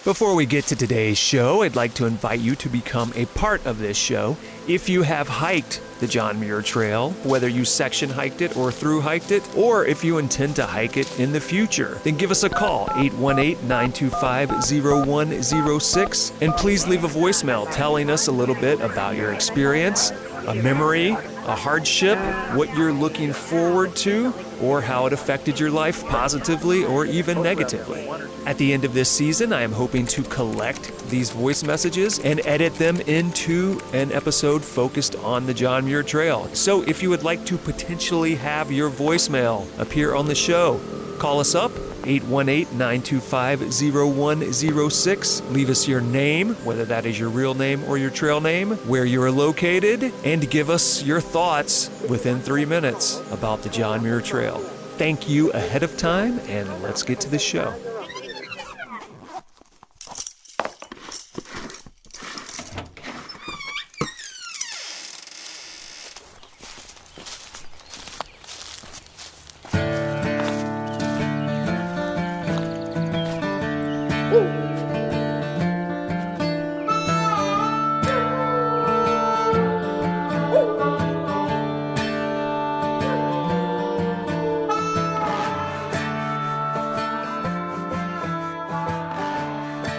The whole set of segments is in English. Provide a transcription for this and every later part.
Before we get to today's show, I'd like to invite you to become a part of this show. If you have hiked the John Muir Trail, whether you section hiked it or through hiked it, or if you intend to hike it in the future, then give us a call, 818-925-0106, and please leave a voicemail telling us a little bit about your experience, a memory, a hardship, what you're looking forward to, or how it affected your life positively or even negatively. At the end of this season, I am hoping to collect these voice messages and edit them into an episode focused on the John Muir Trail. So if you would like to potentially have your voicemail appear on the show, call us up, 818-925-0106. Leave us your name, whether that is your real name or your trail name, where you are located, and give us your thoughts within 3 minutes about the John Muir Trail. Thank you ahead of time, and let's get to the show.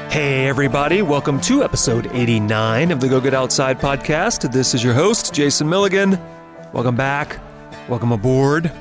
Hey everybody, welcome to episode 89 of the Go Get Outside podcast. This is your host, Jason Milligan. Welcome back. Welcome aboard.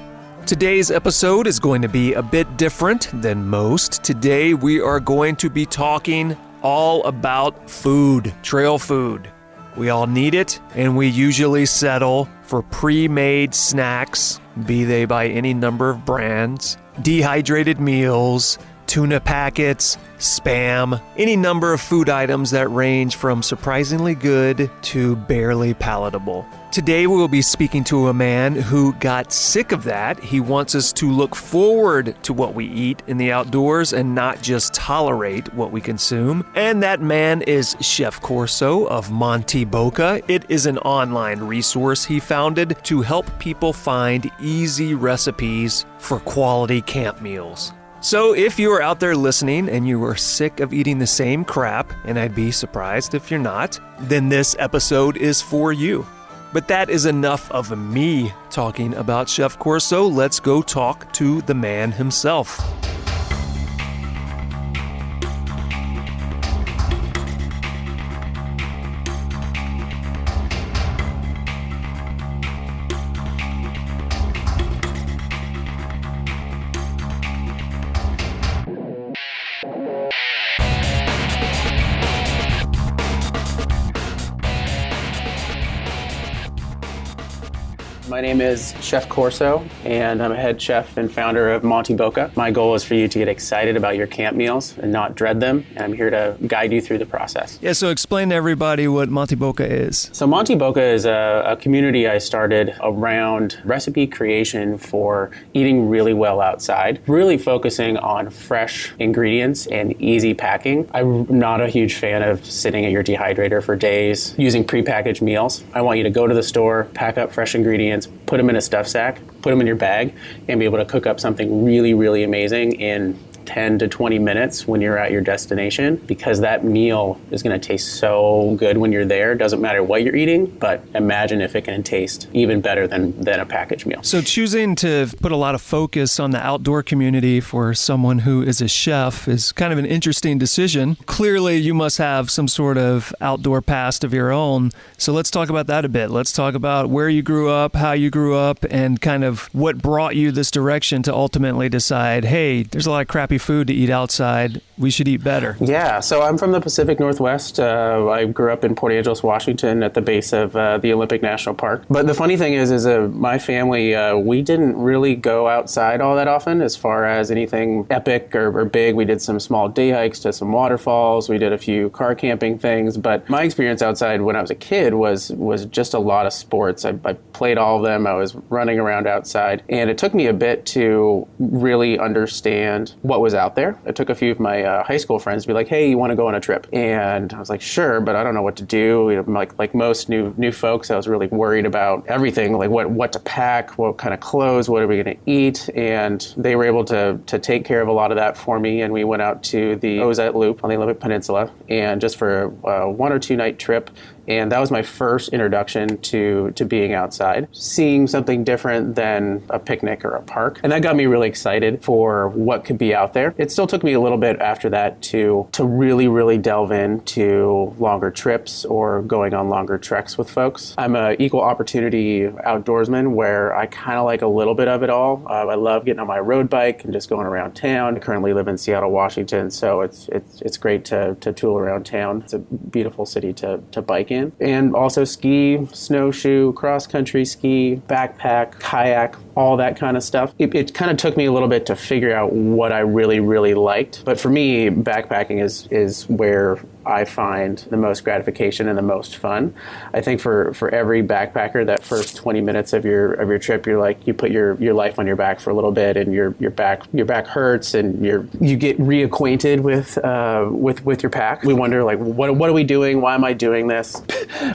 Today's episode is going to be a bit different than most. Today we are going to be talking all about food, trail food. We all need it, and we usually settle for pre-made snacks, be they by any number of brands, dehydrated meals, tuna packets, Spam, any number of food items that range from surprisingly good to barely palatable. Today we will be speaking to a man who got sick of that. He wants us to look forward to what we eat in the outdoors and not just tolerate what we consume. And that man is Chef Corso of MONTyBOCA. It is an online resource he founded to help people find easy recipes for quality camp meals. So if you are out there listening and you are sick of eating the same crap, and I'd be surprised if you're not, then this episode is for you. But that is enough of me talking about Chef Corso. Let's go talk to the man himself. My name is Chef Corso, and I'm a head chef and founder of MONTyBOCA. My goal is for you to get excited about your camp meals and not dread them, and I'm here to guide you through the process. Yeah, so explain to everybody what MONTyBOCA is. So MONTyBOCA is a community I started around recipe creation for eating really well outside, really focusing on fresh ingredients and easy packing. I'm not a huge fan of sitting at your dehydrator for days using prepackaged meals. I want you to go to the store, pack up fresh ingredients, put them in a stuff sack, put them in your bag, and be able to cook up something really, really amazing in 10 to 20 minutes when you're at your destination, because that meal is going to taste so good when you're there. Doesn't matter what you're eating, but imagine if it can taste even better than a packaged meal. So choosing to put a lot of focus on the outdoor community for someone who is a chef is kind of an interesting decision. Clearly, you must have some sort of outdoor past of your own. So let's talk about that a bit. Let's talk about where you grew up, how you grew up, and kind of what brought you this direction to ultimately decide, hey, there's a lot of crappy food to eat outside. We should eat better. Yeah, so I'm from the Pacific Northwest. I grew up in Port Angeles, Washington, at the base of the Olympic National Park. But the funny thing is my family, we didn't really go outside all that often as far as anything epic or big. We did some small day hikes to some waterfalls. We did a few car camping things. But my experience outside when I was a kid was just a lot of sports. I played all of them. I was running around outside. And it took me a bit to really understand what was out there. I took a few of my high school friends to be like, hey, you want to go on a trip? And I was like, sure, but I don't know what to do. You know, like most new folks, I was really worried about everything, like what to pack, what kind of clothes, what are we going to eat? And they were able to take care of a lot of that for me. And we went out to the Ozette Loop on the Olympic Peninsula, and just for a 1 or 2 night trip. And that was my first introduction to being outside, seeing something different than a picnic or a park. And that got me really excited for what could be out there. It still took me a little bit after that to really, really delve into longer trips or going on longer treks with folks. I'm an equal opportunity outdoorsman where I kind of like a little bit of it all. I love getting on my road bike and just going around town. I currently live in Seattle, Washington, so it's great to tool around town. It's a beautiful city to bike in. And also ski, snowshoe, cross-country ski, backpack, kayak, all that kind of stuff. It kind of took me a little bit to figure out what I really, really liked. But for me, backpacking is where I find the most gratification and the most fun. I think for every backpacker, that first 20 minutes of your trip, you're like, you put your life on your back for a little bit, and your back hurts, and you get reacquainted with your pack. We wonder, like, what are we doing? Why am I doing this?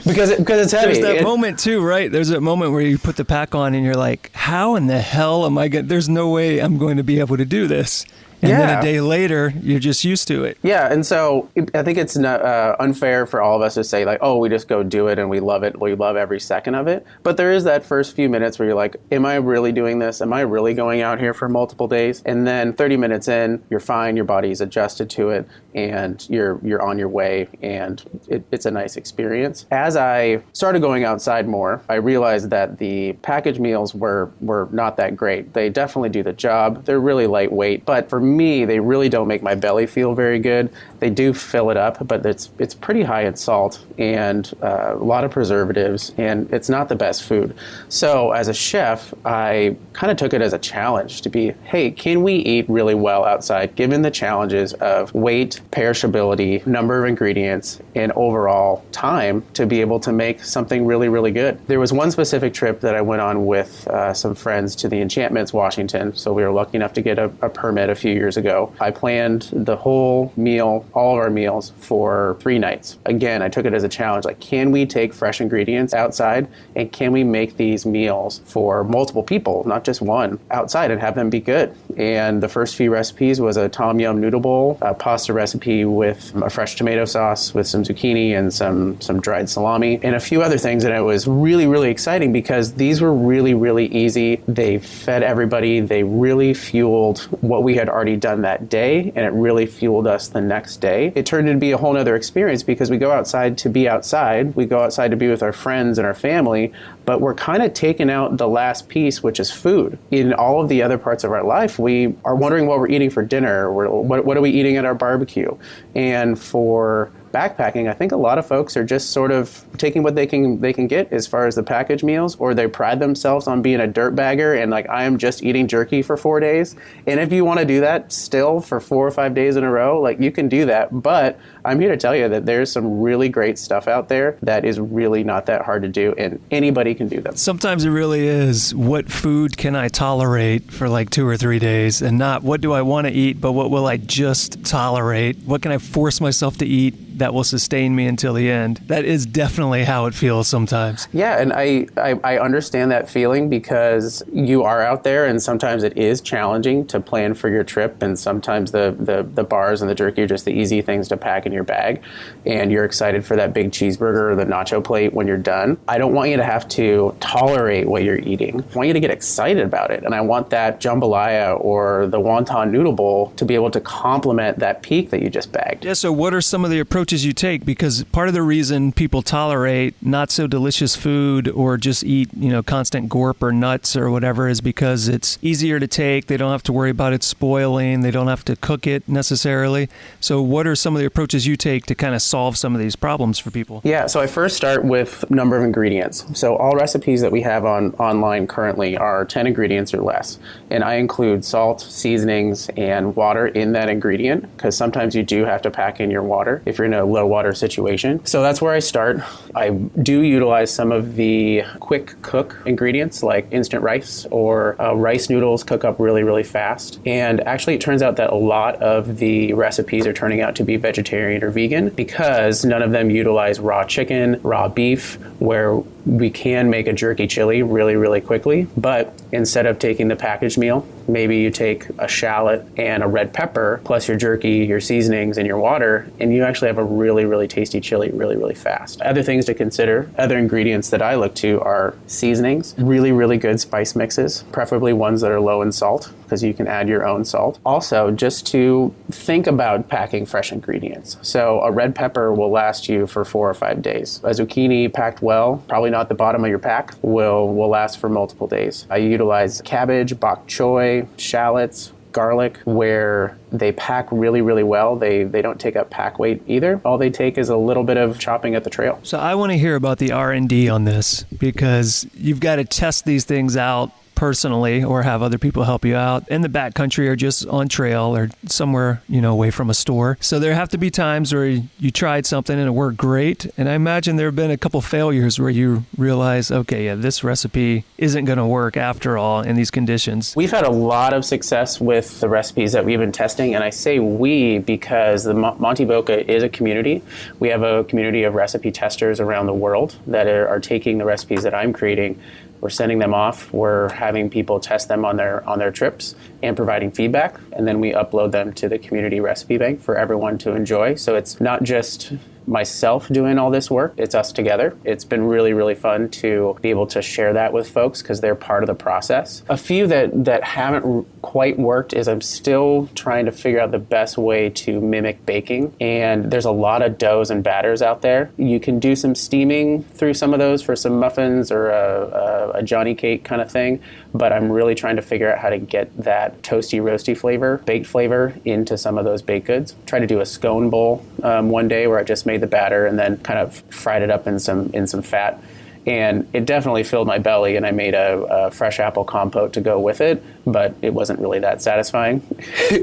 because it's heavy. There's that moment too, right? There's that moment where you put the pack on and you're like, how in the hell am I going? There's no way I'm going to be able to do this. And then a day later, you're just used to it. Yeah, and so I think it's not, unfair for all of us to say, like, oh, we just go do it and we love it. We love every second of it. But there is that first few minutes where you're like, am I really doing this? Am I really going out here for multiple days? And then 30 minutes in, you're fine. Your body's adjusted to it, and you're on your way, and it's a nice experience. As I started going outside more, I realized that the packaged meals were not that great. They definitely do the job. They're really lightweight, but for me, they really don't make my belly feel very good. They do fill it up, but it's pretty high in salt and a lot of preservatives, and it's not the best food. So as a chef, I kind of took it as a challenge to be, hey, can we eat really well outside given the challenges of weight, perishability, number of ingredients, and overall time to be able to make something really, really good. There was one specific trip that I went on with some friends to the Enchantments, Washington. So we were lucky enough to get a permit a few years ago. I planned the whole meal, all of our meals, for 3 nights. Again, I took it as a challenge. Like, can we take fresh ingredients outside, and can we make these meals for multiple people, not just one, outside, and have them be good? And the first few recipes was a tom yum noodle bowl, a pasta recipe with a fresh tomato sauce with some zucchini and some dried salami, and a few other things. And it was really, really exciting because these were really, really easy. They fed everybody. They really fueled what we had already done that day, and it really fueled us the next day. It turned into be a whole nother experience because we go outside to be outside. We go outside to be with our friends and our family, but we're kind of taking out the last piece, which is food. In all of the other parts of our life, we are wondering what we're eating for dinner. What are we eating at our barbecue? And for backpacking, I think a lot of folks are just sort of taking what they can get as far as the packaged meals, or they pride themselves on being a dirtbagger and like, I am just eating jerky for 4 days. And if you want to do that still for 4 or 5 days in a row, like, you can do that. But I'm here to tell you that there's some really great stuff out there that is really not that hard to do, and anybody can do them. Sometimes it really is, what food can I tolerate for like 2 or 3 days, and not what do I want to eat, but what will I just tolerate? What can I force myself to eat that will sustain me until the end? That is definitely how it feels sometimes. Yeah, and I understand that feeling because you are out there, and sometimes it is challenging to plan for your trip, and sometimes the bars and the jerky are just the easy things to pack in your bag, and you're excited for that big cheeseburger or the nacho plate when you're done. I don't want you to have to tolerate what you're eating. I want you to get excited about it, and I want that jambalaya or the wonton noodle bowl to be able to complement that peak that you just bagged. Yeah, so what are some of the approaches you take? Because part of the reason people tolerate not so delicious food or just eat, constant gorp or nuts or whatever is because it's easier to take. They don't have to worry about it spoiling. They don't have to cook it necessarily. So what are some of the approaches you take to kind of solve some of these problems for people? Yeah, so I first start with number of ingredients. So all recipes that we have online currently are 10 ingredients or less. And I include salt, seasonings, and water in that ingredient because sometimes you do have to pack in your water. If you're in a low water situation. So that's where I start. I do utilize some of the quick cook ingredients like instant rice or rice noodles cook up really, really fast. And actually it turns out that a lot of the recipes are turning out to be vegetarian or vegan because none of them utilize raw chicken, raw beef, where we can make a jerky chili really, really quickly. But instead of taking the packaged meal, maybe you take a shallot and a red pepper plus your jerky, your seasonings, and your water, and you actually have a really, really tasty chili really, really fast. Other things to consider, other ingredients that I look to are seasonings, really, really good spice mixes, preferably ones that are low in salt because you can add your own salt. Also, just to think about packing fresh ingredients. So a red pepper will last you for 4 or 5 days. A zucchini packed well, probably not the bottom of your pack, will last for multiple days. I utilize cabbage, bok choy, shallots, garlic, where they pack really, really well. They don't take up pack weight either. All they take is a little bit of chopping at the trail. So I want to hear about the R&D on this because you've got to test these things out personally or have other people help you out in the backcountry or just on trail or somewhere, away from a store. So there have to be times where you tried something and it worked great. And I imagine there have been a couple failures where you realize, okay, yeah, this recipe isn't going to work after all in these conditions. We've had a lot of success with the recipes that we've been testing. And I say we because the MONTyBOCA is a community. We have a community of recipe testers around the world that are taking the recipes that I'm creating. We're sending them off. We're having people test them on their trips and providing feedback. And then we upload them to the community recipe bank for everyone to enjoy. So it's not just myself doing all this work, it's us together. It's been really, really fun to be able to share that with folks because they're part of the process. A few that haven't quite worked is I'm still trying to figure out the best way to mimic baking. And there's a lot of doughs and batters out there. You can do some steaming through some of those for some muffins or a Johnny cake kind of thing. But I'm really trying to figure out how to get that toasty, roasty flavor, baked flavor into some of those baked goods. Try to do a scone bowl one day where I just made the batter and then kind of fried it up in some fat. And it definitely filled my belly, and I made a fresh apple compote to go with it, but it wasn't really that satisfying.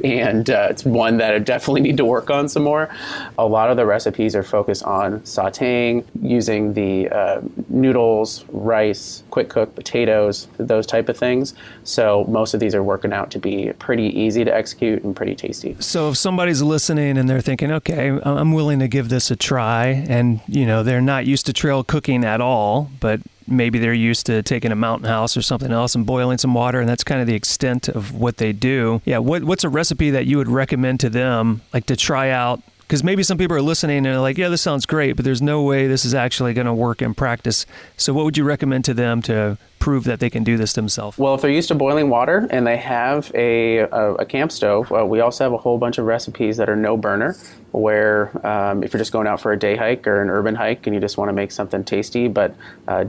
And it's one that I definitely need to work on some more. A lot of the recipes are focused on sautéing, using the noodles, rice, quick cook, potatoes, those type of things. So most of these are working out to be pretty easy to execute and pretty tasty. So if somebody's listening and they're thinking, okay, I'm willing to give this a try, and they're not used to trail cooking at all, but maybe they're used to taking a mountain house or something else and boiling some water, and that's kind of the extent of what they do. Yeah, what's a recipe that you would recommend to them, like to try out? Because maybe some people are listening and they're like, yeah, this sounds great, but there's no way this is actually going to work in practice. So what would you recommend to them to prove that they can do this themselves? Well, if they're used to boiling water and they have a camp stove, we also have a whole bunch of recipes that are no burner, where if you're just going out for a day hike or an urban hike and you just want to make something tasty but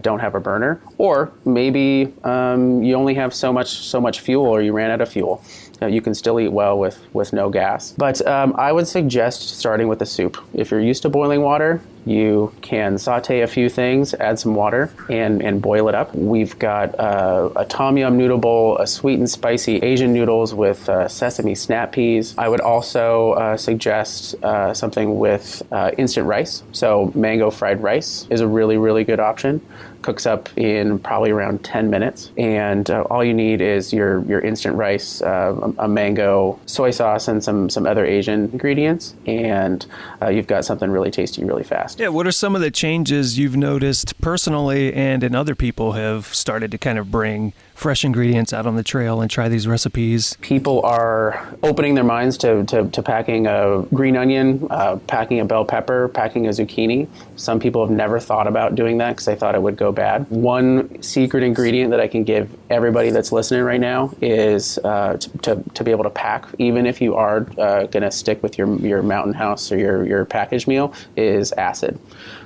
don't have a burner, or maybe you only have so much fuel or you ran out of fuel. You can still eat well with no gas. But I would suggest starting with the soup. If you're used to boiling water, you can sauté a few things, add some water, and boil it up. We've got a tom yum noodle bowl, a sweet and spicy Asian noodles with sesame snap peas. I would also suggest something with instant rice. So mango fried rice is a really, really good option. Cooks up in probably around 10 minutes. And all you need is your instant rice, a mango, soy sauce, and some other Asian ingredients. And you've got something really tasty really fast. Yeah, what are some of the changes you've noticed personally and in other people have started to kind of bring fresh ingredients out on the trail and try these recipes? People are opening their minds to packing a green onion, packing a bell pepper, packing a zucchini. Some people have never thought about doing that because they thought it would go bad. One secret ingredient that I can give everybody that's listening right now is to be able to pack, even if you are going to stick with your mountain house or your packaged meal, is acid.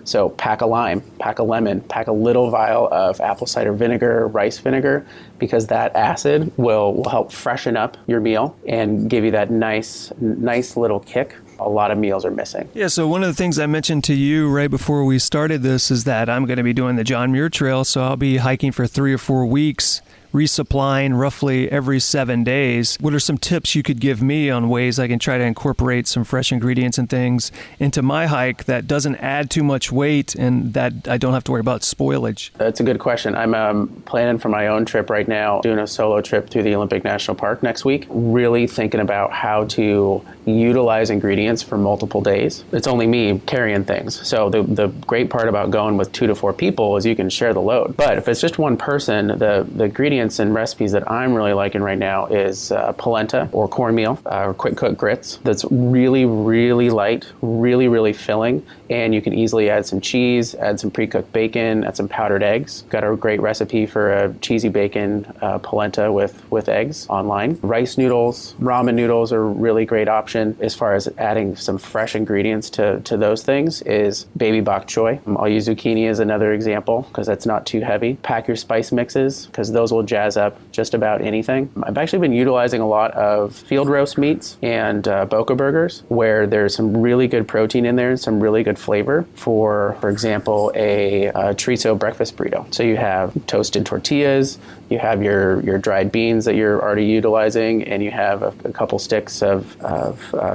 So pack a lime, pack a lemon, pack a little vial of apple cider vinegar, rice vinegar, because that acid will help freshen up your meal and give you that nice little kick a lot of meals are missing. Yeah, so one of the things I mentioned to you right before we started this is that I'm going to be doing the John Muir Trail, so I'll be hiking for 3 or 4 weeks resupplying roughly every 7 days. What are some tips you could give me on ways I can try to incorporate some fresh ingredients and things into my hike that doesn't add too much weight and that I don't have to worry about spoilage? That's a good question. I'm planning for my own trip right now, doing a solo trip through the Olympic National Park next week, really thinking about how to utilize ingredients for multiple days. It's only me carrying things. So the great part about going with 2 to 4 people is you can share the load. But if it's just one person, the ingredients and recipes that I'm really liking right now is polenta or cornmeal or quick cook grits. That's really, really light, really, really filling. And you can easily add some cheese, add some pre-cooked bacon, add some powdered eggs. Got a great recipe for a cheesy bacon polenta with eggs online. Rice noodles, ramen noodles are a really great option. As far as adding some fresh ingredients to those things is baby bok choy. I'll use zucchini as another example because that's not too heavy. Pack your spice mixes because those will jazz up just about anything. I've actually been utilizing a lot of field roast meats and boca burgers where there's some really good protein in there and some really good flavor for example, a chorizo breakfast burrito. So you have toasted tortillas, you have your dried beans that you're already utilizing, and you have a couple sticks of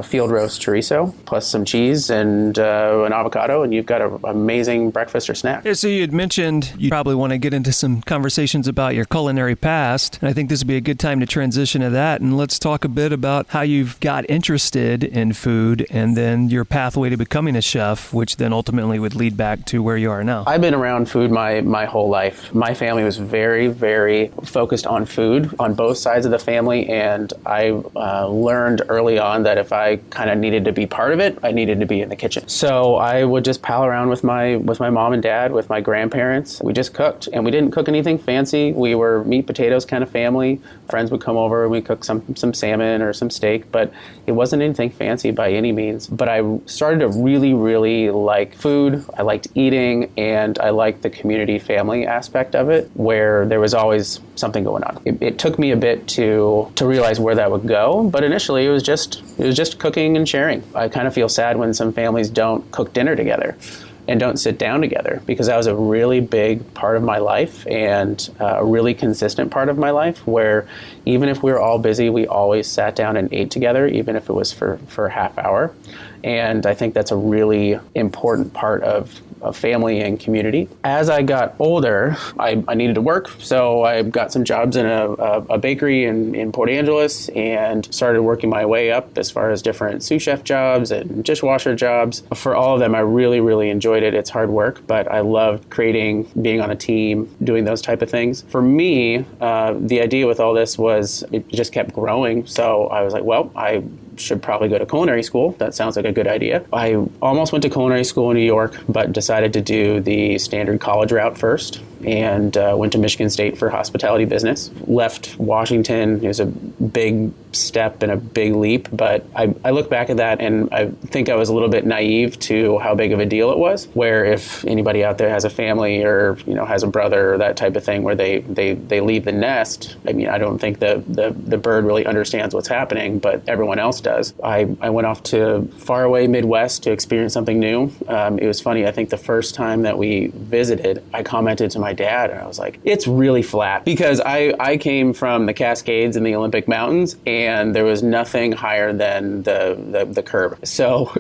field roast chorizo, plus some cheese and an avocado, and you've got an amazing breakfast or snack. Yeah, so you had mentioned you probably want to get into some conversations about your culinary past, and I think this would be a good time to transition to that, and let's talk a bit about how you've got interested in food and then your pathway to becoming a chef, which then ultimately would lead back to where you are now. I've been around food my whole life. My family was very, very focused on food on both sides of the family, and I learned early on that if I kind of needed to be part of it, I needed to be in the kitchen. So I would just pal around with my mom and dad, with my grandparents. We just cooked, and we didn't cook anything fancy. We were meat, potatoes kind of family. Friends would come over, and we'd cook some salmon or some steak, but it wasn't anything fancy by any means. But I started to really, really like food. I liked eating, and I liked the community family aspect of it, where there was always something going on. It took me a bit to realize where that would go, but initially it was just cooking and sharing. I kind of feel sad when some families don't cook dinner together and don't sit down together, because that was a really big part of my life and a really consistent part of my life, where even if we were all busy, we always sat down and ate together, even if it was for a half hour. And I think that's a really important part of family and community. As I got older, I needed to work, so I got some jobs in a bakery in Port Angeles and started working my way up as far as different sous chef jobs and dishwasher jobs. For all of them, I really, really enjoyed it. It's hard work, but I loved creating, being on a team, doing those type of things. For me, the idea with all this was it just kept growing, so I was like, well, I should probably go to culinary school. That sounds like a good idea. I almost went to culinary school in New York, but decided to do the standard college route first, and went to Michigan State for hospitality business. Left Washington. It was a big step and a big leap, but I look back at that and I think I was a little bit naive to how big of a deal it was, where if anybody out there has a family or has a brother or that type of thing where they leave the nest, I mean, I don't think the bird really understands what's happening, but everyone else does. I went off to far away Midwest to experience something new. It was funny, I think the first time that we visited, I commented to my dad and I was like, it's really flat, because I came from the Cascades and the Olympic Mountains, and there was nothing higher than the curb. So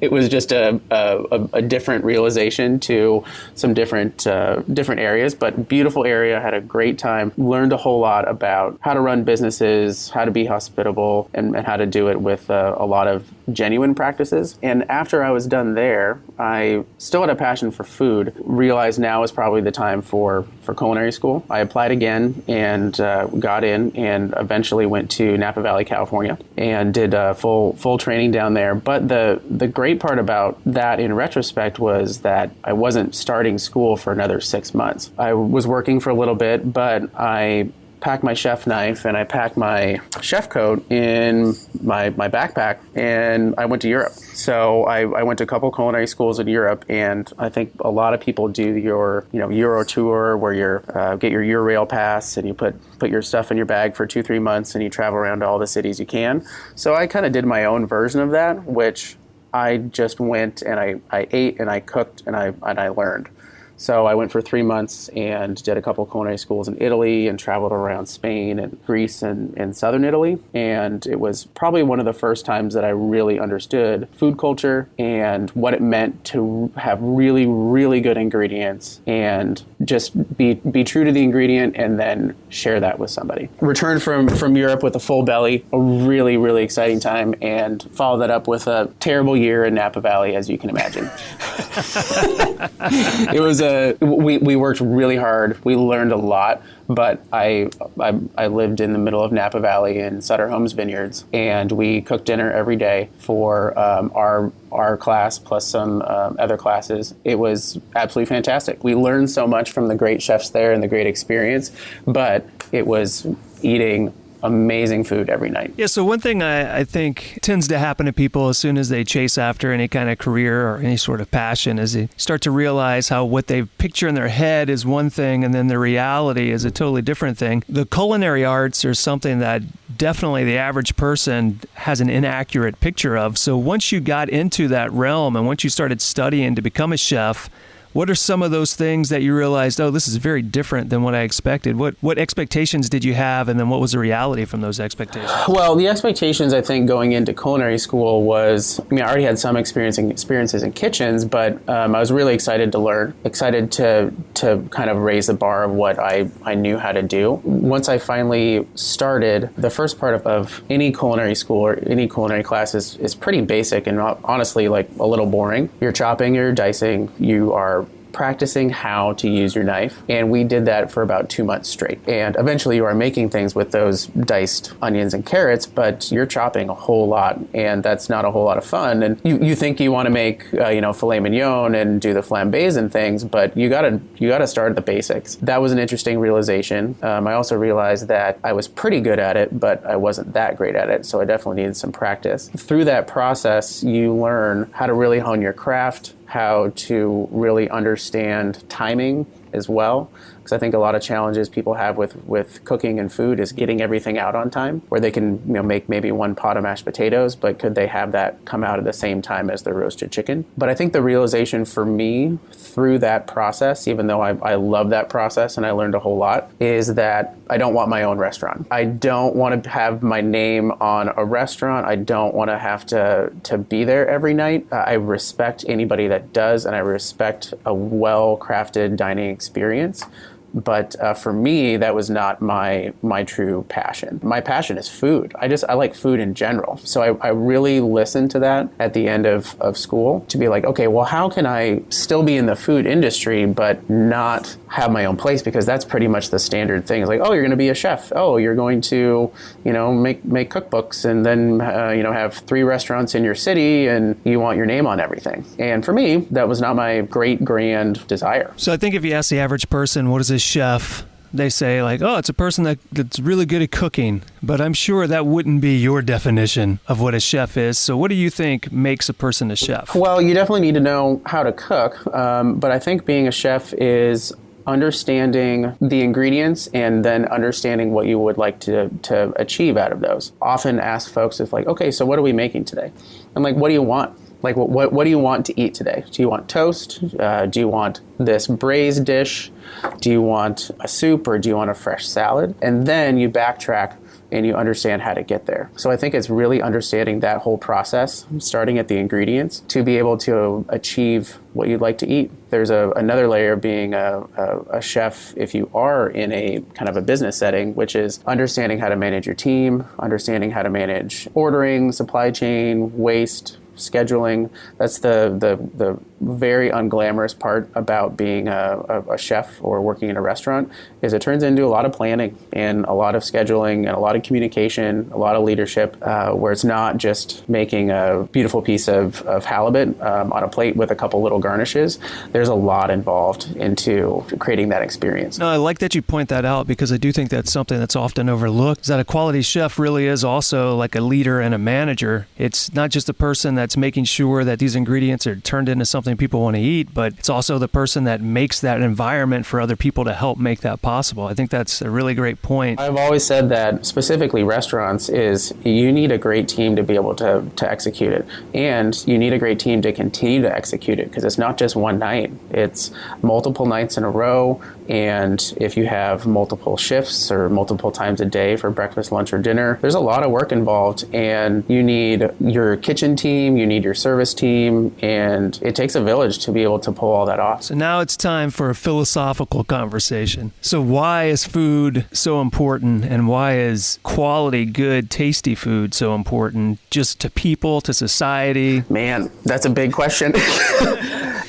it was just a different realization to some different areas, but beautiful area. Had a great time. Learned a whole lot about how to run businesses, how to be hospitable, and how to do it with a lot of genuine practices. And after I was done there, I still had a passion for food. Realized now is probably the time for culinary school. I applied again and got in, and eventually went to Napa Valley, California, and did full training down there. But the great part about that in retrospect was that I wasn't starting school for another 6 months. I was working for a little bit, but I packed my chef knife and I packed my chef coat in my backpack, and I went to Europe. So I went to a couple culinary schools in Europe, and I think a lot of people do your Euro tour where you get your Eurail pass and you put your stuff in your bag for 2-3 months and you travel around to all the cities you can. So I kind of did my own version of that, which I just went and I ate and I cooked and I learned. So I went for 3 months and did a couple culinary schools in Italy and traveled around Spain and Greece and southern Italy. And it was probably one of the first times that I really understood food culture and what it meant to have really, really good ingredients and just be true to the ingredient and then share that with somebody. Returned from Europe with a full belly, a really, really exciting time, and followed that up with a terrible year in Napa Valley, as you can imagine. It was we worked really hard. We learned a lot, but I lived in the middle of Napa Valley in Sutter Homes Vineyards, and we cooked dinner every day for our class plus some other classes. It was absolutely fantastic. We learned so much from the great chefs there and the great experience, but it was eating amazing food every night. Yeah, so one thing I think tends to happen to people as soon as they chase after any kind of career or any sort of passion is they start to realize how what they picture in their head is one thing and then the reality is a totally different thing. The culinary arts are something that definitely the average person has an inaccurate picture of. So once you got into that realm and once you started studying to become a chef, what are some of those things that you realized, oh, this is very different than what I expected? What expectations did you have, and then what was the reality from those expectations? Well, the expectations, I think, going into culinary school was, I already had some experiences in kitchens, but I was really excited to learn, excited to kind of raise the bar of what I knew how to do. Once I finally started, the first part of any culinary school or any culinary class is pretty basic and honestly like a little boring. You're chopping, you're dicing, you are practicing how to use your knife. And we did that for about 2 months straight. And eventually you are making things with those diced onions and carrots, but you're chopping a whole lot, and that's not a whole lot of fun. And you think you want to make, filet mignon and do the flambés and things, but you gotta start at the basics. That was an interesting realization. I also realized that I was pretty good at it, but I wasn't that great at it. So I definitely needed some practice. Through that process, you learn how to really hone your craft, how to really understand timing as well. Because I think a lot of challenges people have with cooking and food is getting everything out on time, where they can make maybe one pot of mashed potatoes, but could they have that come out at the same time as the roasted chicken? But I think the realization for me through that process, even though I love that process and I learned a whole lot, is that I don't want my own restaurant. I don't want to have my name on a restaurant. I don't want to have to be there every night. I respect anybody that does, and I respect a well-crafted dining experience. But for me, that was not my true passion. My passion is food. I like food in general. So I really listened to that at the end of school to be like, okay, well, how can I still be in the food industry but not have my own place? Because that's pretty much the standard thing. It's like, oh, you're going to be a chef. Oh, you're going to, make cookbooks and then, have 3 restaurants in your city and you want your name on everything. And for me, that was not my great grand desire. So I think if you ask the average person, what is a chef? They say like, oh, it's a person that's really good at cooking. But I'm sure that wouldn't be your definition of what a chef is. So what do you think makes a person a chef? Well, you definitely need to know how to cook. But I think being a chef is understanding the ingredients and then understanding what you would like to achieve out of those. Often ask folks if like, okay, so what are we making today? I'm like, what do you want? Like, what do you want to eat today? Do you want toast? Do you want this braised dish? Do you want a soup, or do you want a fresh salad? And then you backtrack and you understand how to get there. So I think it's really understanding that whole process, starting at the ingredients, to be able to achieve what you'd like to eat. There's another layer of being a chef if you are in a kind of a business setting, which is understanding how to manage your team, understanding how to manage ordering, supply chain, waste, scheduling. That's the very unglamorous part about being a chef or working in a restaurant, is it turns into a lot of planning and a lot of scheduling and a lot of communication, a lot of leadership, where it's not just making a beautiful piece of halibut on a plate with a couple little garnishes. There's a lot involved into creating that experience. No, I like that you point that out, because I do think that's something that's often overlooked, is that a quality chef really is also like a leader and a manager. It's not just a person that that's making sure that these ingredients are turned into something people want to eat, but it's also the person that makes that environment for other people to help make that possible. I think that's a really great point. I've always said that specifically restaurants is you need a great team to be able to execute it. And you need a great team to continue to execute it, because it's not just one night. It's multiple nights in a row. And if you have multiple shifts or multiple times a day for breakfast, lunch, or dinner, there's a lot of work involved. And you need your kitchen team, you need your service team, and it takes a village to be able to pull all that off. So now it's time for a philosophical conversation. So why is food so important, and why is quality, good, tasty food so important just to people, to society? Man, that's a big question.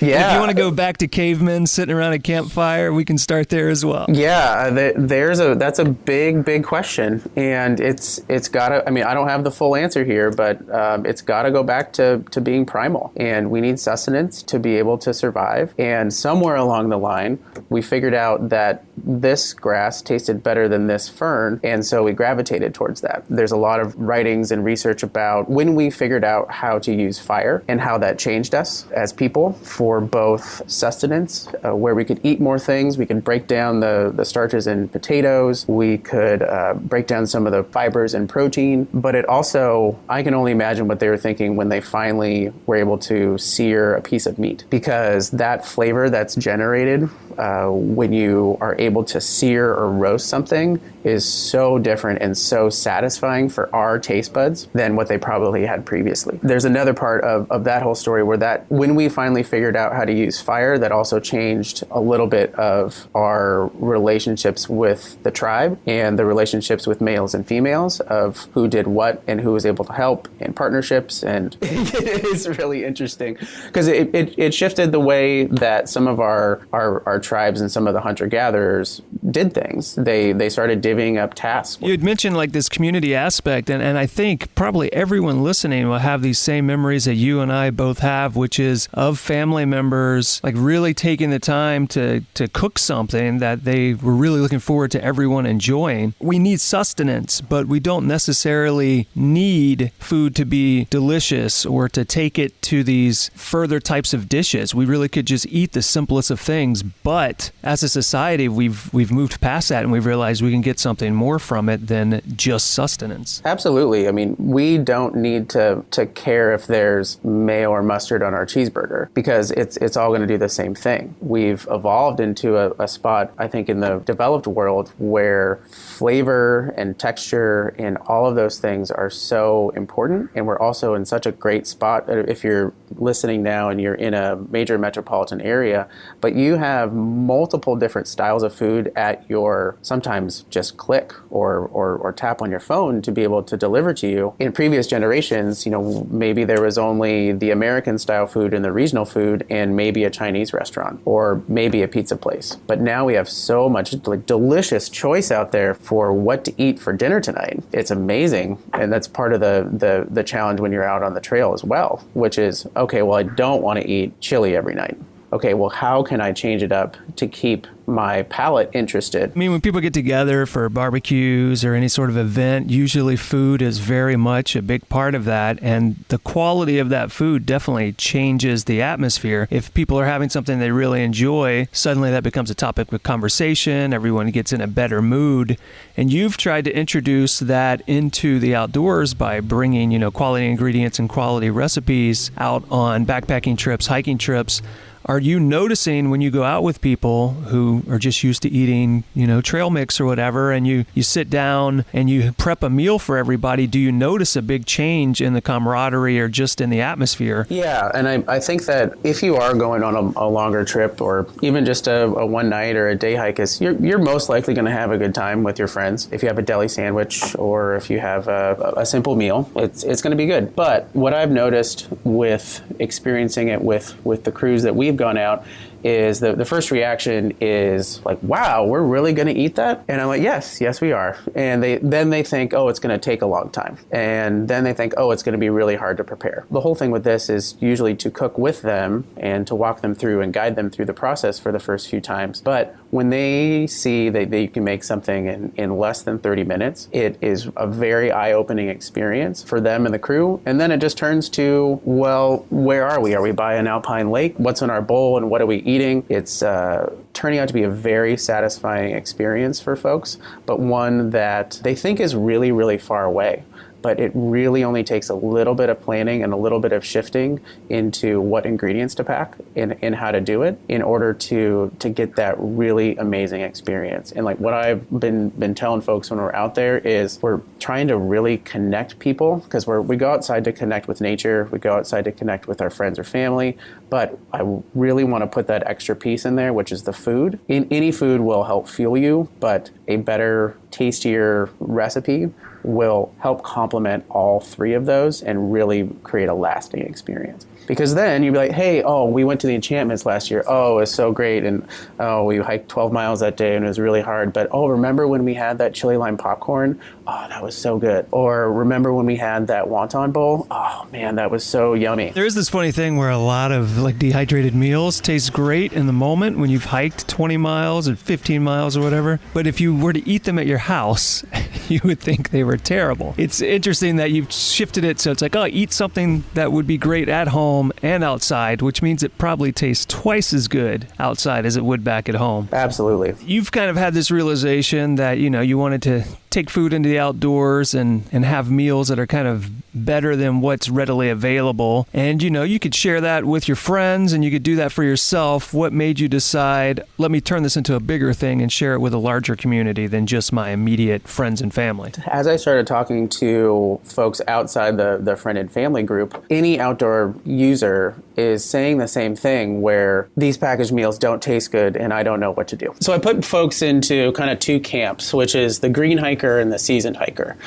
Yeah. If you want to go back to cavemen sitting around a campfire, we can start there as well. Yeah, that's a big question, and it's gotta. I mean, I don't have the full answer here, but it's gotta go back to being primal, and we need sustenance to be able to survive. And somewhere along the line, we figured out that this grass tasted better than this fern, and so we gravitated towards that. There's a lot of writings and research about when we figured out how to use fire and how that changed us as people for both sustenance, where we could eat more things. We could break down the starches in potatoes. We could break down some of the fibers in protein. But it also, I can only imagine what they were thinking when they finally were able to sear a piece of meat, because that flavor that's generated when you are able to sear or roast something is so different and so satisfying for our taste buds than what they probably had previously. There's another part of that whole story where that when we finally figured out how to use fire, that also changed a little bit of our relationships with the tribe and the relationships with males and females of who did what and who was able to help in partnerships. And it is really interesting because it shifted the way that some of our tribes and some of the hunter-gatherers did things. They started divvying up tasks. You had mentioned like this community aspect, and I think probably everyone listening will have these same memories that you and I both have, which is of family members like really taking the time to cook something that they were really looking forward to everyone enjoying. We need sustenance, but we don't necessarily need food to be delicious or to take it to these further types of dishes. We really could just eat the simplest of things, but as a society, we've moved past that and we've realized we can get something more from it than just sustenance. Absolutely. I mean, we don't need to care if there's mayo or mustard on our cheeseburger because it's all going to do the same thing. We've evolved into a spot, I think, in the developed world where flavor and texture and all of those things are so important. And we're also in such a great spot if you're listening now and you're in a major metropolitan area, but you have multiple different styles of food at your sometimes just click or tap on your phone to be able to deliver to you. In previous generations, maybe there was only the American style food and the regional food and maybe a Chinese restaurant or maybe a pizza place. But now we have so much delicious choice out there for what to eat for dinner tonight. It's amazing. And that's part of the challenge when you're out on the trail as well, which is, okay, well, I don't want to eat chili every night. Okay, well, how can I change it up to keep my palate interested? I mean, when people get together for barbecues or any sort of event, usually food is very much a big part of that. And the quality of that food definitely changes the atmosphere. If people are having something they really enjoy, suddenly that becomes a topic of conversation. Everyone gets in a better mood. And you've tried to introduce that into the outdoors by bringing, quality ingredients and quality recipes out on backpacking trips, hiking trips. Are you noticing when you go out with people who are just used to eating, trail mix or whatever, and you sit down and you prep a meal for everybody, do you notice a big change in the camaraderie or just in the atmosphere? Yeah, and I think that if you are going on a longer trip or even just a one night or a day hike, you're most likely going to have a good time with your friends. If you have a deli sandwich or if you have a simple meal, it's going to be good. But what I've noticed with experiencing it with the crews that we've gone out is the first reaction is like, wow, we're really going to eat that? And I'm like, yes, we are. And then they think, oh, it's going to take a long time. And then they think, oh, it's going to be really hard to prepare. The whole thing with this is usually to cook with them and to walk them through and guide them through the process for the first few times. But when they see that they can make something in less than 30 minutes, it is a very eye-opening experience for them and the crew. And then it just turns to, well, where are we? Are we by an alpine lake? What's in our bowl and what are we eating? It's turning out to be a very satisfying experience for folks, but one that they think is really, really far away. But it really only takes a little bit of planning and a little bit of shifting into what ingredients to pack and how to do it in order to get that really amazing experience. And like what I've been telling folks when we're out there is we're trying to really connect people, because we go outside to connect with nature, we go outside to connect with our friends or family, but I really want to put that extra piece in there, which is the food. Any food will help fuel you, but a better, tastier recipe will help complement all three of those and really create a lasting experience. Because then you'd be like, hey, oh, we went to the Enchantments last year. Oh, it was so great. And oh, we hiked 12 miles that day and it was really hard. But oh, remember when we had that chili lime popcorn? Oh, that was so good. Or remember when we had that wonton bowl? Oh man, that was so yummy. There is this funny thing where a lot of like dehydrated meals taste great in the moment when you've hiked 20 miles or 15 miles or whatever. But if you were to eat them at your house, you would think they were terrible. It's interesting that you've shifted it so it's like, oh, eat something that would be great at home and outside, which means it probably tastes twice as good outside as it would back at home. Absolutely. You've kind of had this realization that, you wanted to take food into the outdoors and have meals that are kind of better than what's readily available. And, you could share that with your friends and you could do that for yourself. What made you decide, let me turn this into a bigger thing and share it with a larger community than just my immediate friends and family? As I started talking to folks outside the friend and family group, any outdoor user is saying the same thing where these packaged meals don't taste good and I don't know what to do. So I put folks into kind of two camps, which is the green hiker and the seasoned hiker.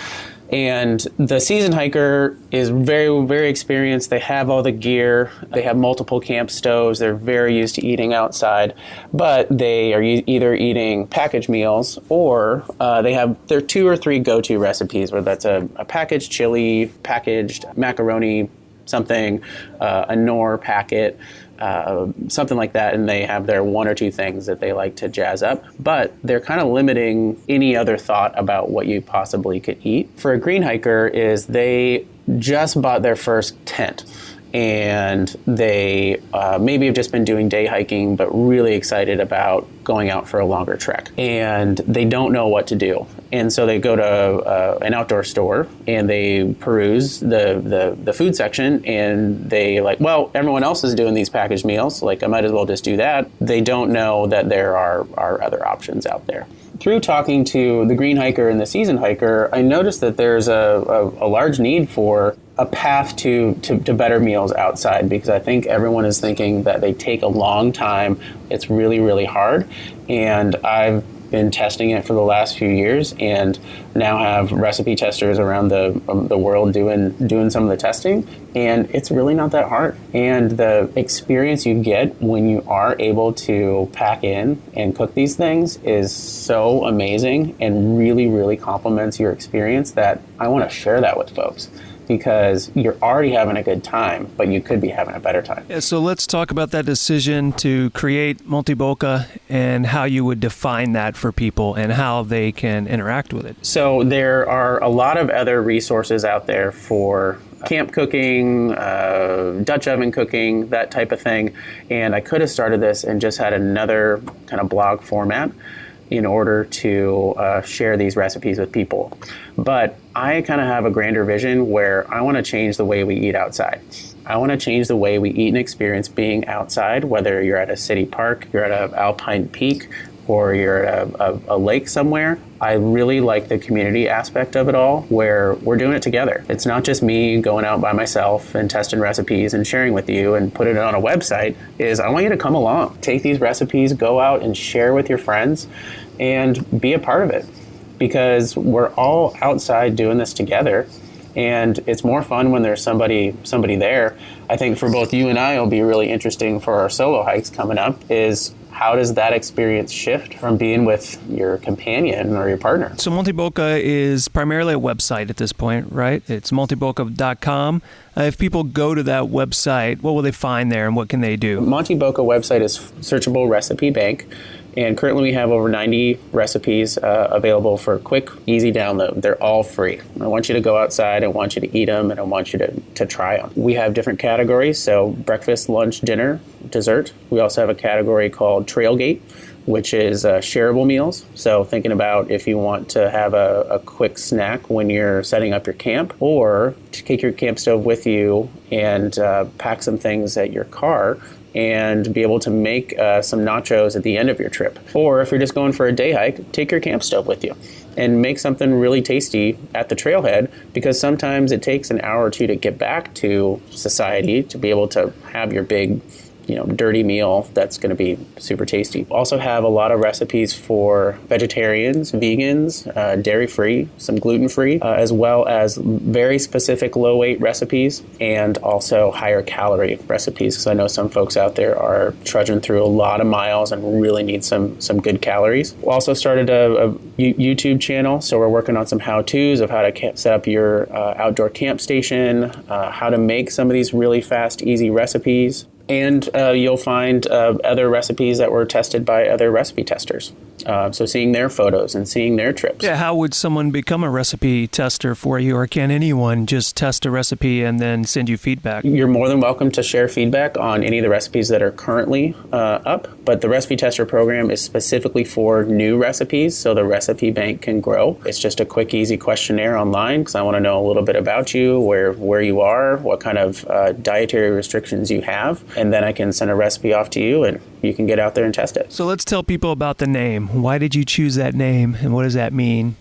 And the seasoned hiker is very, very experienced. They have all the gear. They have multiple camp stoves. They're very used to eating outside. But they are either eating packaged meals or they have their 2 or 3 go-to recipes, whether that's a packaged chili, packaged macaroni, something, a Knorr packet, something like that, and they have their 1 or 2 things that they like to jazz up, but they're kind of limiting any other thought about what you possibly could eat. For a green hiker is they just bought their first tent and they maybe have just been doing day hiking but really excited about going out for a longer trek, and they don't know what to do. And so they go to an outdoor store and they peruse the food section and they like, well, everyone else is doing these packaged meals, like I might as well just do that. They don't know that there are other options out there. Through talking to the green hiker and the seasoned hiker, I noticed that there's a large need for a path to better meals outside, because I think everyone is thinking that they take a long time. It's really, really hard. And I've been testing it for the last few years and now have recipe testers around the world doing some of the testing, and it's really not that hard. And the experience you get when you are able to pack in and cook these things is so amazing and really, really complements your experience that I want to share that with folks, because you're already having a good time, but you could be having a better time. Yeah, so let's talk about that decision to create MONTyBOCA and how you would define that for people and how they can interact with it. So there are a lot of other resources out there for camp cooking, Dutch oven cooking, that type of thing. And I could have started this and just had another kind of blog format in order to share these recipes with people. But I kind of have a grander vision where I want to change the way we eat outside. I want to change the way we eat and experience being outside, whether you're at a city park, you're at an alpine peak, or you're at a lake somewhere. I really like the community aspect of it all, where we're doing it together. It's not just me going out by myself and testing recipes and sharing with you and putting it on a website. I want you to come along. Take these recipes, go out and share with your friends and be a part of it, because we're all outside doing this together. And it's more fun when there's somebody there. I think for both you and I, it'll be really interesting for our solo hikes coming up is how does that experience shift from being with your companion or your partner? So MONTyBOCA is primarily a website at this point, right? It's MONTyBOCA.com. If people go to that website, what will they find there and what can they do? MONTyBOCA website is searchable recipe bank. And currently we have over 90 recipes available for quick, easy download. They're all free. I want you to go outside, I want you to eat them, and I want you to try them. We have different categories, so breakfast, lunch, dinner, dessert. We also have a category called Trailgate, which is shareable meals. So thinking about if you want to have a quick snack when you're setting up your camp, or to take your camp stove with you and pack some things at your car and be able to make some nachos at the end of your trip. Or if you're just going for a day hike, take your camp stove with you and make something really tasty at the trailhead, because sometimes it takes an hour or two to get back to society to be able to have your big, dirty meal that's going to be super tasty. Also have a lot of recipes for vegetarians, vegans, dairy-free, some gluten-free, as well as very specific low-weight recipes and also higher calorie recipes, because I know some folks out there are trudging through a lot of miles and really need some good calories. We also started a YouTube channel, so we're working on some how-tos of how to set up your outdoor camp station, how to make some of these really fast, easy recipes. And you'll find other recipes that were tested by other recipe testers. So seeing their photos and seeing their trips. Yeah, how would someone become a recipe tester for you, or can anyone just test a recipe and then send you feedback? You're more than welcome to share feedback on any of the recipes that are currently up, but the recipe tester program is specifically for new recipes, so the recipe bank can grow. It's just a quick, easy questionnaire online, because I want to know a little bit about you, where you are, what kind of dietary restrictions you have, and then I can send a recipe off to you and you can get out there and test it. So let's tell people about the name. Why did you choose that name, and what does that name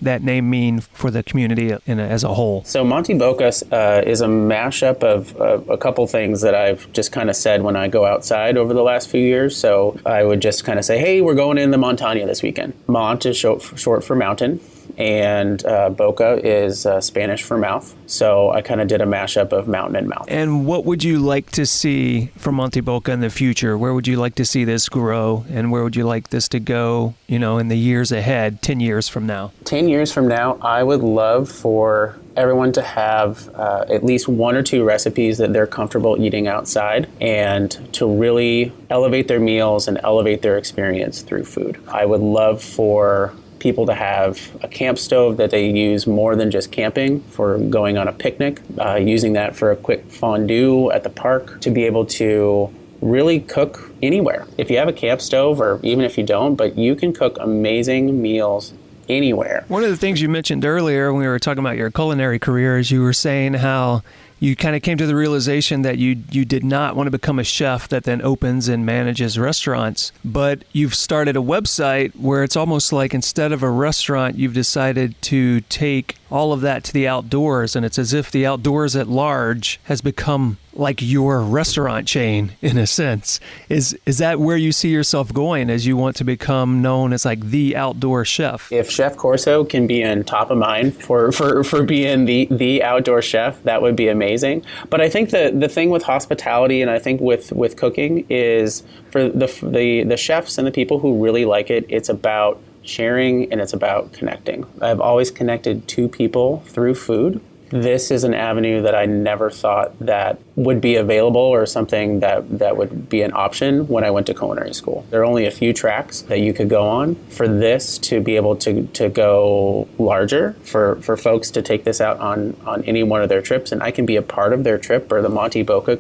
mean for the community as a whole? So MONTyBOCA is a mashup of a couple things that I've just kind of said when I go outside over the last few years. So I would just kind of say, hey, we're going in the Montaña this weekend. Mont is short for mountain, and boca is Spanish for mouth. So I kind of did a mashup of mountain and mouth. And what would you like to see from MONTyBOCA in the future? Where would you like to see this grow, and where would you like this to go, in the years ahead, 10 years from now? 10 years from now, I would love for everyone to have at least one or two recipes that they're comfortable eating outside, and to really elevate their meals and elevate their experience through food. I would love for people to have a camp stove that they use more than just camping, for going on a picnic, using that for a quick fondue at the park, to be able to really cook anywhere. If you have a camp stove, or even if you don't, but you can cook amazing meals anywhere. One of the things you mentioned earlier when we were talking about your culinary career is you were saying how you kind of came to the realization that you did not want to become a chef that then opens and manages restaurants, but you've started a website where it's almost like instead of a restaurant, you've decided to take all of that to the outdoors, and it's as if the outdoors at large has become like your restaurant chain in a sense. Is that where you see yourself going, as you want to become known as like the outdoor chef? If Chef Corso can be in top of mind for being the outdoor chef, that would be amazing. But I think the thing with hospitality, and I think with cooking, is for the chefs and the people who really like it, it's about sharing and it's about connecting. I've always connected to people through food. This is an avenue that I never thought that would be available, or something that would be an option when I went to culinary school. There are only a few tracks that you could go on. For this to be able to go larger, for folks to take this out on any one of their trips, and I can be a part of their trip, or the MONTyBOCA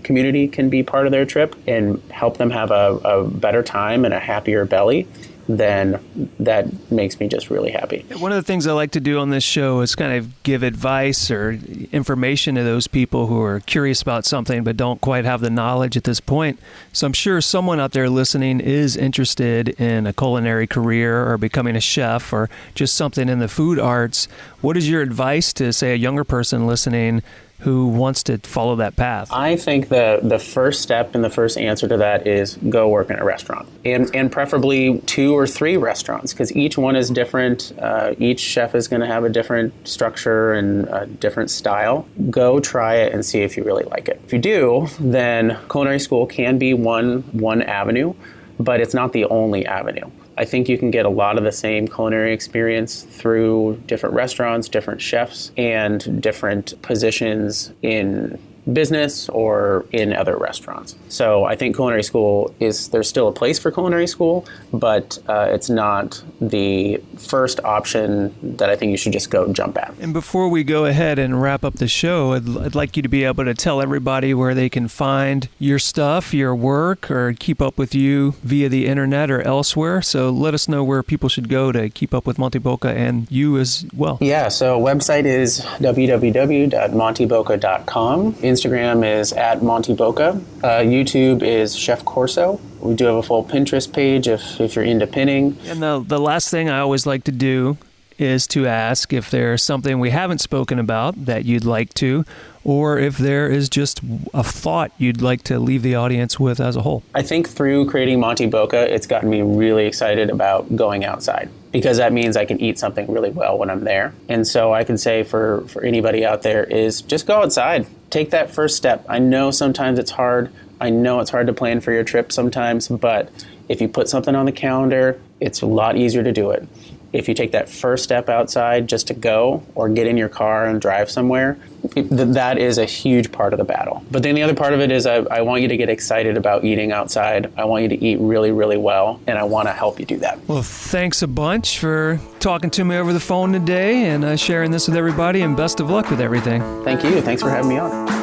community can be part of their trip and help them have a better time and a happier belly, then that makes me just really happy. One of the things I like to do on this show is kind of give advice or information to those people who are curious about something but don't quite have the knowledge at this point. So I'm sure someone out there listening is interested in a culinary career or becoming a chef or just something in the food arts. What is your advice to, say, a younger person listening who wants to follow that path? I think the first step and the first answer to that is go work in a restaurant, and preferably 2 or 3 restaurants, because each one is different. Each chef is going to have a different structure and a different style. Go try it and see if you really like it. If you do, then culinary school can be one avenue, but it's not the only avenue. I think you can get a lot of the same culinary experience through different restaurants, different chefs, and different positions in business or in other restaurants. So I think culinary school there's still a place for culinary school, but it's not the first option that I think you should just go jump at. And before we go ahead and wrap up the show, I'd like you to be able to tell everybody where they can find your stuff, your work, or keep up with you via the internet or elsewhere. So let us know where people should go to keep up with MONTyBOCA and you as well. Yeah, so website is www.montyboca.com. Instagram is @MONTyBOCA. YouTube is Chef Corso. We do have a full Pinterest page if you're into pinning. And the last thing I always like to do is to ask if there's something we haven't spoken about that you'd like to, or if there is just a thought you'd like to leave the audience with as a whole. I think through creating MONTyBOCA, it's gotten me really excited about going outside, because that means I can eat something really well when I'm there. And so I can say for anybody out there is just go outside. Take that first step. I know sometimes it's hard. I know it's hard to plan for your trip sometimes, but if you put something on the calendar, it's a lot easier to do it. If you take that first step outside just to go or get in your car and drive somewhere, that is a huge part of the battle. But then the other part of it is I want you to get excited about eating outside. I want you to eat really, really well, and I want to help you do that. Well, thanks a bunch for talking to me over the phone today and sharing this with everybody, and best of luck with everything. Thank you. Thanks for having me on.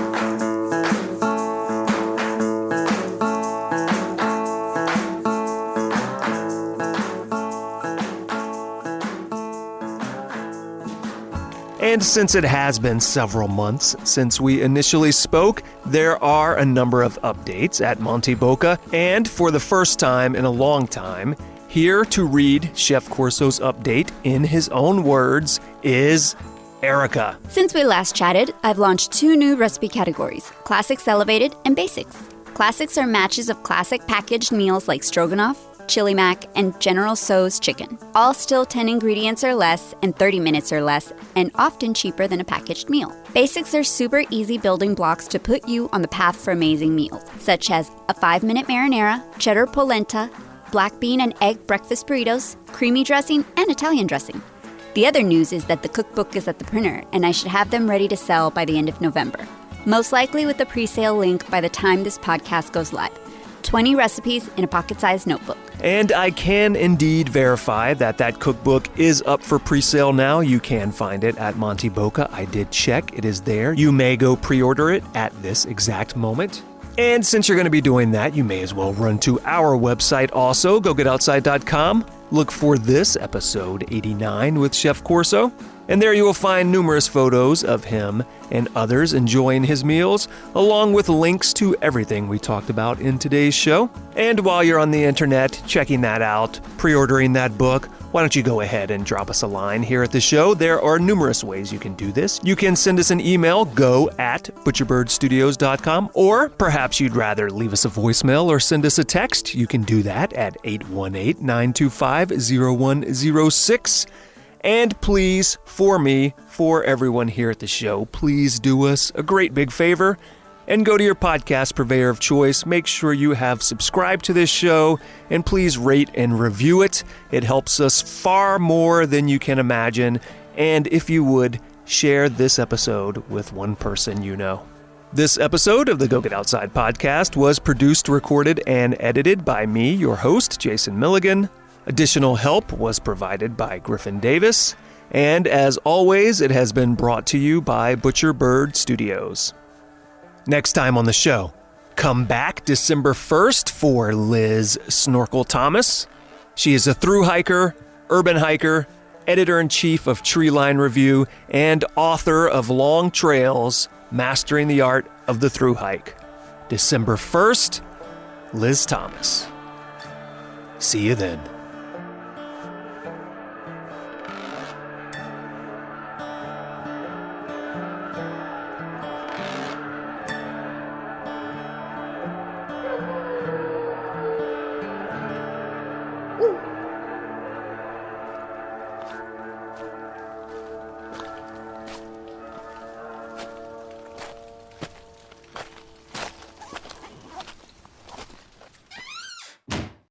And since it has been several months since we initially spoke, there are a number of updates at MONTyBOCA, and for the first time in a long time, here to read Chef Corso's update in his own words is Erica. Since we last chatted, I've launched 2 new recipe categories, Classics Elevated and Basics. Classics are matches of classic packaged meals like stroganoff, chili mac, and General Tso's chicken. All still 10 ingredients or less and 30 minutes or less, and often cheaper than a packaged meal. Basics are super easy building blocks to put you on the path for amazing meals, such as a 5-minute marinara, cheddar polenta, black bean and egg breakfast burritos, creamy dressing, and Italian dressing. The other news is that the cookbook is at the printer, and I should have them ready to sell by the end of November. Most likely with a pre-sale link by the time this podcast goes live. 20 recipes in a pocket-sized notebook. And I can indeed verify that cookbook is up for pre-sale now. You can find it at MONTyBOCA. I did check. It is there. You may go pre-order it at this exact moment. And since you're going to be doing that, you may as well run to our website also, gogetoutside.com. Look for this episode 89 with Chef Corso. And there you will find numerous photos of him and others enjoying his meals, along with links to everything we talked about in today's show. And while you're on the internet checking that out, pre-ordering that book, why don't you go ahead and drop us a line here at the show? There are numerous ways you can do this. You can send us an email, go@butcherbirdstudios.com, or perhaps you'd rather leave us a voicemail or send us a text. You can do that at 818-925-0106. And please, for everyone here at the show, please do us a great big favor and go to your podcast purveyor of choice. Make sure you have subscribed to this show, and please rate and review it. It helps us far more than you can imagine. And if you would, share this episode with one person you know. This episode of the Go Get Outside podcast was produced, recorded, and edited by me, your host, Jason Milligan. Additional help was provided by Griffin Davis, and as always, it has been brought to you by Butcher Bird Studios. Next time on the show, come back December 1st for Liz Snorkel Thomas. She is a thru hiker, urban hiker, editor-in-chief of Treeline Review, and author of Long Trails, Mastering the Art of the Thru Hike. December 1st, Liz Thomas. See you then.